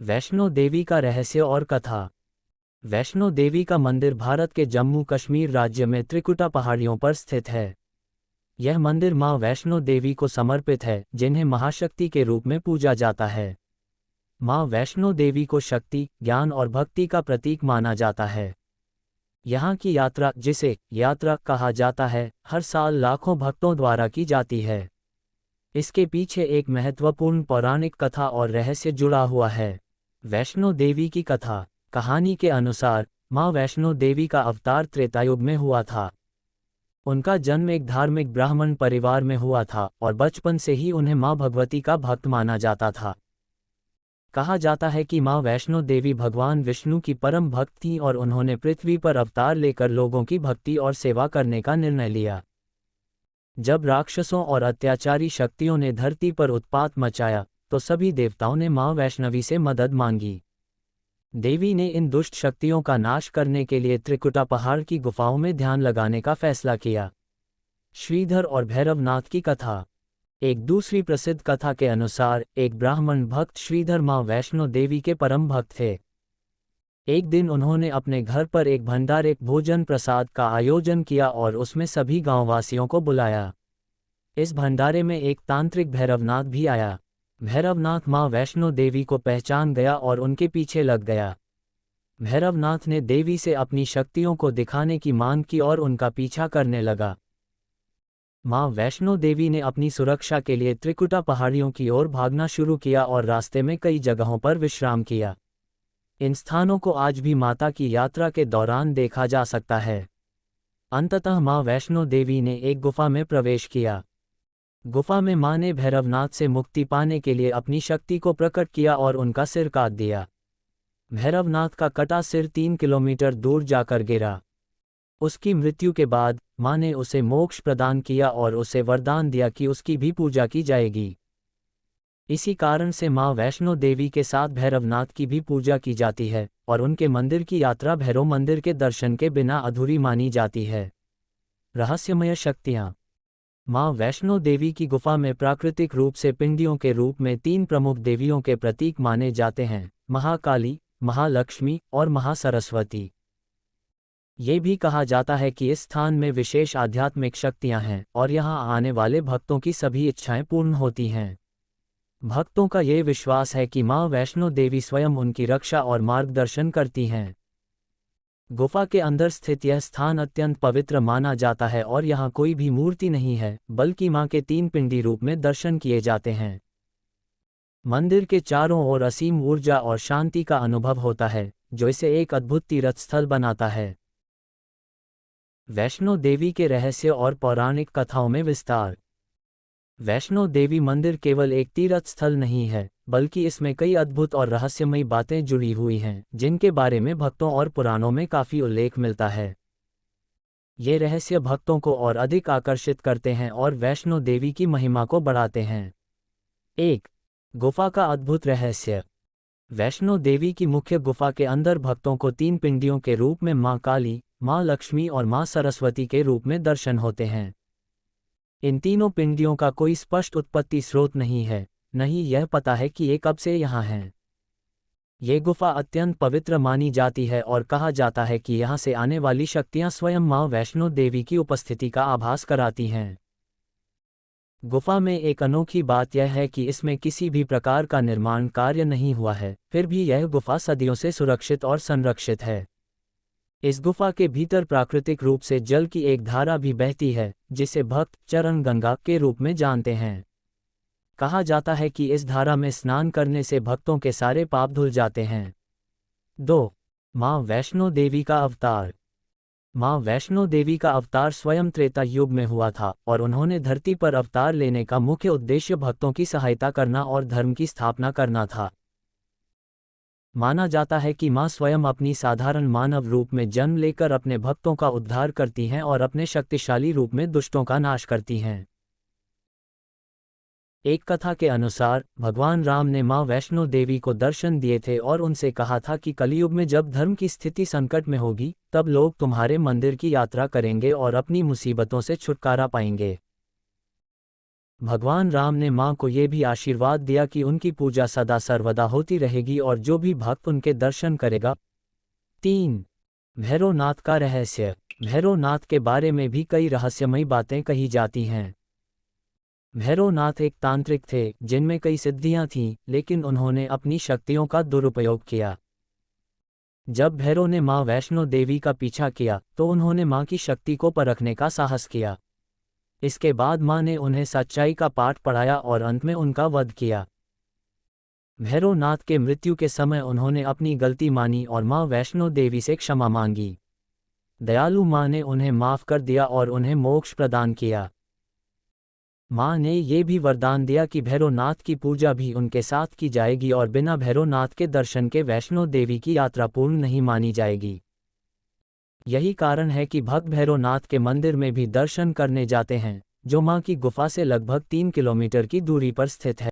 वैष्णो देवी का रहस्य और कथा। वैष्णो देवी का मंदिर भारत के जम्मू कश्मीर राज्य में त्रिकुटा पहाड़ियों पर स्थित है। यह मंदिर मां वैष्णो देवी को समर्पित है, जिन्हें महाशक्ति के रूप में पूजा जाता है। मां वैष्णो देवी को शक्ति, ज्ञान और भक्ति का प्रतीक माना जाता है। यहाँ की यात्रा, जिसे यात्रा कहा जाता है, हर साल लाखों भक्तों द्वारा की जाती है। इसके पीछे एक महत्वपूर्ण पौराणिक कथा और रहस्य जुड़ा हुआ है। वैष्णो देवी की कथा। कहानी के अनुसार मां वैष्णो देवी का अवतार त्रेतायुग में हुआ था। उनका जन्म एक धार्मिक ब्राह्मण परिवार में हुआ था और बचपन से ही उन्हें मां भगवती का भक्त माना जाता था। कहा जाता है कि मां वैष्णो देवी भगवान विष्णु की परम भक्त थीं और उन्होंने पृथ्वी पर अवतार लेकर लोगों की भक्ति और सेवा करने का निर्णय लिया। जब राक्षसों और अत्याचारी शक्तियों ने धरती पर उत्पात मचाया, तो सभी देवताओं ने मां वैष्णवी से मदद मांगी। देवी ने इन दुष्ट शक्तियों का नाश करने के लिए त्रिकुटा पहाड़ की गुफाओं में ध्यान लगाने का फैसला किया। श्रीधर और भैरवनाथ की कथा। एक दूसरी प्रसिद्ध कथा के अनुसार एक ब्राह्मण भक्त श्रीधर मां वैष्णो देवी के परम भक्त थे। एक दिन उन्होंने अपने घर पर एक भंडारे भोजन प्रसाद का आयोजन किया और उसमें सभी गांववासियों को बुलाया। इस भंडारे में एक तांत्रिक भैरवनाथ भी आया। भैरवनाथ मां वैष्णो देवी को पहचान गया और उनके पीछे लग गया। भैरवनाथ ने देवी से अपनी शक्तियों को दिखाने की मांग की और उनका पीछा करने लगा। मां वैष्णो देवी ने अपनी सुरक्षा के लिए त्रिकुटा पहाड़ियों की ओर भागना शुरू किया और रास्ते में कई जगहों पर विश्राम किया। इन स्थानों को आज भी माता की यात्रा के दौरान देखा जा सकता है। अंततः मां वैष्णो देवी ने एक गुफा में प्रवेश किया। गुफा में मां ने भैरवनाथ से मुक्ति पाने के लिए अपनी शक्ति को प्रकट किया और उनका सिर काट दिया। भैरवनाथ का कटा सिर 3 किलोमीटर दूर जाकर गिरा। उसकी मृत्यु के बाद मां ने उसे मोक्ष प्रदान किया और उसे वरदान दिया कि उसकी भी पूजा की जाएगी। इसी कारण से मां वैष्णो देवी के साथ भैरवनाथ की भी पूजा की जाती है और उनके मंदिर की यात्रा भैरव मंदिर के दर्शन के बिना अधूरी मानी जाती है। रहस्यमय शक्तियाँ। मां वैष्णो देवी की गुफा में प्राकृतिक रूप से पिंडियों के रूप में 3 प्रमुख देवियों के प्रतीक माने जाते हैं: महाकाली, महालक्ष्मी और महासरस्वती। ये भी कहा जाता है कि इस स्थान में विशेष आध्यात्मिक शक्तियां हैं और यहां आने वाले भक्तों की सभी इच्छाएं पूर्ण होती हैं। भक्तों का ये विश्वास है कि मां वैष्णो देवी स्वयं उनकी रक्षा और मार्गदर्शन करती हैं। गुफा के अंदर स्थित यह स्थान अत्यंत पवित्र माना जाता है और यहाँ कोई भी मूर्ति नहीं है, बल्कि मां के 3 पिंडी रूप में दर्शन किए जाते हैं। मंदिर के चारों ओर असीम ऊर्जा और शांति का अनुभव होता है, जो इसे एक अद्भुत तीर्थ स्थल बनाता है। वैष्णो देवी के रहस्य और पौराणिक कथाओं में विस्तार। वैष्णो देवी मंदिर केवल एक तीर्थ स्थल नहीं है, बल्कि इसमें कई अद्भुत और रहस्यमयी बातें जुड़ी हुई हैं, जिनके बारे में भक्तों और पुराणों में काफ़ी उल्लेख मिलता है। ये रहस्य भक्तों को और अधिक आकर्षित करते हैं और वैष्णो देवी की महिमा को बढ़ाते हैं। 1. गुफा का अद्भुत रहस्य। वैष्णो देवी की मुख्य गुफा के अंदर भक्तों को 3 पिंडियों के रूप में मां काली, मां लक्ष्मी और मां सरस्वती के रूप में दर्शन होते हैं। इन तीनों पिंडियों का कोई स्पष्ट उत्पत्ति स्रोत नहीं है, नहीं यह पता है कि ये कब से यहाँ हैं। ये गुफा अत्यंत पवित्र मानी जाती है और कहा जाता है कि यहाँ से आने वाली शक्तियाँ स्वयं मां वैष्णो देवी की उपस्थिति का आभास कराती हैं। गुफा में एक अनोखी बात यह है कि इसमें किसी भी प्रकार का निर्माण कार्य नहीं हुआ है, फिर भी यह गुफा सदियों से सुरक्षित और संरक्षित है। इस गुफा के भीतर प्राकृतिक रूप से जल की एक धारा भी बहती है, जिसे भक्त चरण गंगा के रूप में जानते हैं। कहा जाता है कि इस धारा में स्नान करने से भक्तों के सारे पाप धुल जाते हैं। 2. मां वैष्णो देवी का अवतार। मां वैष्णो देवी का अवतार स्वयं त्रेता युग में हुआ था और उन्होंने धरती पर अवतार लेने का मुख्य उद्देश्य भक्तों की सहायता करना और धर्म की स्थापना करना था। माना जाता है कि मां स्वयं अपनी साधारण मानव रूप में जन्म लेकर अपने भक्तों का उद्धार करती हैं और अपने शक्तिशाली रूप में दुष्टों का नाश करती हैं। एक कथा के अनुसार भगवान राम ने मां वैष्णो देवी को दर्शन दिए थे और उनसे कहा था कि कलयुग में जब धर्म की स्थिति संकट में होगी, तब लोग तुम्हारे मंदिर की यात्रा करेंगे और अपनी मुसीबतों से छुटकारा पाएंगे। भगवान राम ने मां को ये भी आशीर्वाद दिया कि उनकी पूजा सदा सर्वदा होती रहेगी और जो भी भक्त उनके दर्शन करेगा। 3. भैरवनाथ का रहस्य। भैरवनाथ के बारे में भी कई रहस्यमयी बातें कही जाती हैं। भैरवनाथ एक तांत्रिक थे जिनमें कई सिद्धियां थीं, लेकिन उन्होंने अपनी शक्तियों का दुरुपयोग किया। जब भैरव ने मां वैष्णो देवी का पीछा किया तो उन्होंने मां की शक्ति को परखने का साहस किया। इसके बाद मां ने उन्हें सच्चाई का पाठ पढ़ाया और अंत में उनका वध किया। भैरवनाथ के मृत्यु के समय उन्होंने अपनी गलती मानी और मां वैष्णो देवी से क्षमा मांगी। दयालु मां ने उन्हें माफ कर दिया और उन्हें मोक्ष प्रदान किया। मां ने ये भी वरदान दिया कि भैरवनाथ की पूजा भी उनके साथ की जाएगी और बिना भैरवनाथ के दर्शन के वैष्णो देवी की यात्रा पूर्ण नहीं मानी जाएगी। यही कारण है कि भक्त भैरवनाथ के मंदिर में भी दर्शन करने जाते हैं, जो मां की गुफा से लगभग 3 किलोमीटर की दूरी पर स्थित है।